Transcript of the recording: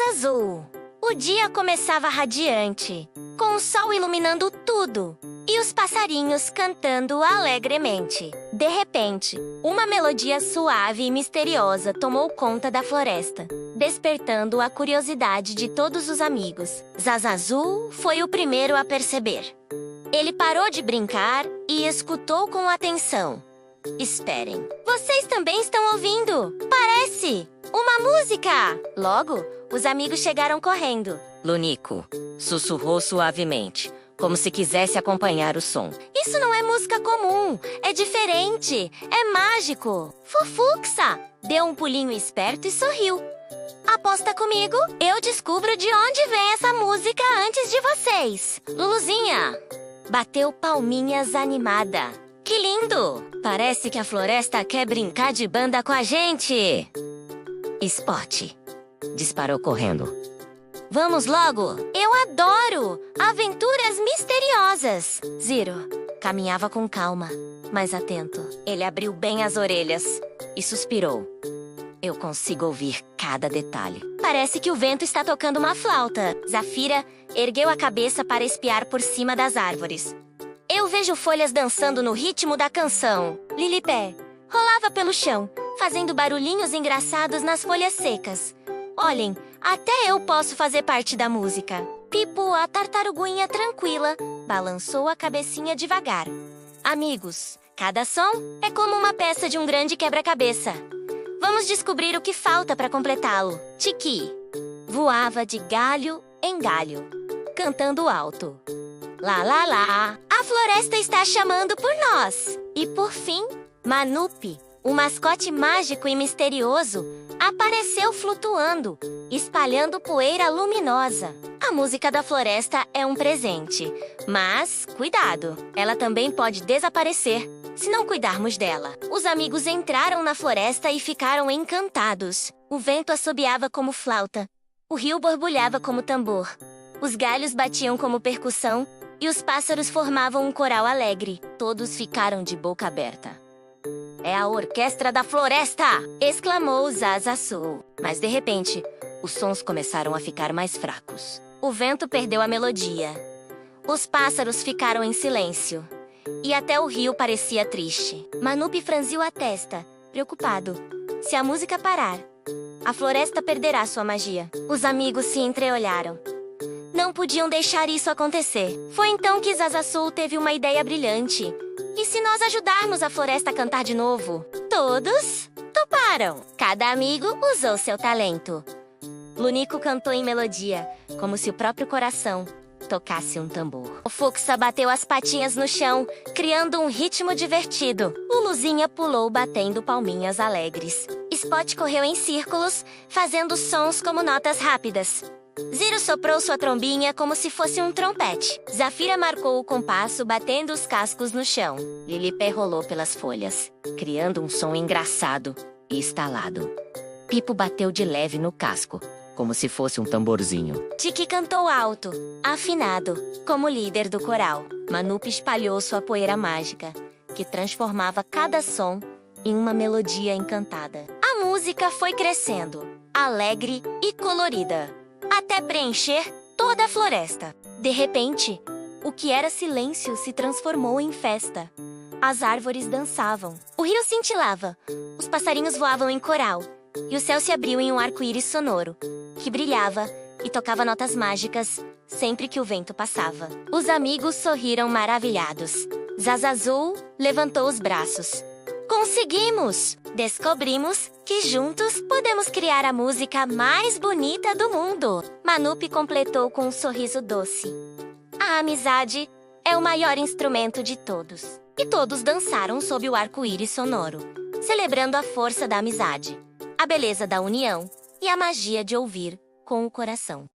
azul. O dia começava radiante, com o sol iluminando tudo e os passarinhos cantando alegremente. De repente, uma melodia suave e misteriosa tomou conta da floresta, despertando a curiosidade de todos os amigos. Zazazul foi o primeiro a perceber. Ele parou de brincar e escutou com atenção. Esperem, vocês também estão ouvindo? Parece uma música! Logo, os amigos chegaram correndo. Lunico sussurrou suavemente, como se quisesse acompanhar o som. Isso não é música comum, é diferente, é mágico. Fufuxa deu um pulinho esperto e sorriu. Aposta comigo, eu descubro de onde vem essa música antes de vocês. Luluzinha bateu palminhas animada. Que lindo! Parece que a floresta quer brincar de banda com a gente. Spot disparou correndo. Vamos logo! Eu adoro aventuras misteriosas. Zero caminhava com calma, mas atento. Ele abriu bem as orelhas e suspirou. Eu consigo ouvir cada detalhe. Parece que o vento está tocando uma flauta. Zafira ergueu a cabeça para espiar por cima das árvores. Eu vejo folhas dançando no ritmo da canção. Lilipé rolava pelo chão, fazendo barulhinhos engraçados nas folhas secas. Olhem, até eu posso fazer parte da música. Pipo, a tartaruguinha tranquila, balançou a cabecinha devagar. Amigos, cada som é como uma peça de um grande quebra-cabeça. Vamos descobrir o que falta para completá-lo. Tiki voava de galho em galho, cantando alto. Lá, lá, lá, a floresta está chamando por nós. E por fim, Manupi, o mascote mágico e misterioso, apareceu flutuando, espalhando poeira luminosa. A música da floresta é um presente, mas cuidado, ela também pode desaparecer se não cuidarmos dela. Os amigos entraram na floresta e ficaram encantados. O vento assobiava como flauta, o rio borbulhava como tambor, os galhos batiam como percussão e os pássaros formavam um coral alegre. Todos ficaram de boca aberta. É a orquestra da floresta! Exclamou Zazazul. Mas de repente, os sons começaram a ficar mais fracos. O vento perdeu a melodia. Os pássaros ficaram em silêncio. E até o rio parecia triste. Manupi franziu a testa, preocupado. Se a música parar, a floresta perderá sua magia. Os amigos se entreolharam. Não podiam deixar isso acontecer. Foi então que Zazazul teve uma ideia brilhante. E se nós ajudarmos a floresta a cantar de novo? Todos toparam. Cada amigo usou seu talento. Lunico cantou em melodia, como se o próprio coração tocasse um tambor. O Fuxa bateu as patinhas no chão, criando um ritmo divertido. Luluzinha pulou batendo palminhas alegres. Spot correu em círculos, fazendo sons como notas rápidas. Zero soprou sua trombinha como se fosse um trompete. Zafira marcou o compasso batendo os cascos no chão. Lilipé rolou pelas folhas, criando um som engraçado e estalado. Pipo bateu de leve no casco, como se fosse um tamborzinho. Tiki cantou alto, afinado, como líder do coral. Manupi espalhou sua poeira mágica, que transformava cada som em uma melodia encantada. A música foi crescendo, alegre e colorida, até preencher toda a floresta. De repente, o que era silêncio se transformou em festa. As árvores dançavam, o rio cintilava, os passarinhos voavam em coral, e o céu se abriu em um arco-íris sonoro, que brilhava e tocava notas mágicas sempre que o vento passava. Os amigos sorriram maravilhados. Zazazul levantou os braços. Conseguimos! Descobrimos que juntos podemos criar a música mais bonita do mundo. Manupi completou com um sorriso doce. A amizade é o maior instrumento de todos. E todos dançaram sob o arco-íris sonoro, celebrando a força da amizade, a beleza da união e a magia de ouvir com o coração.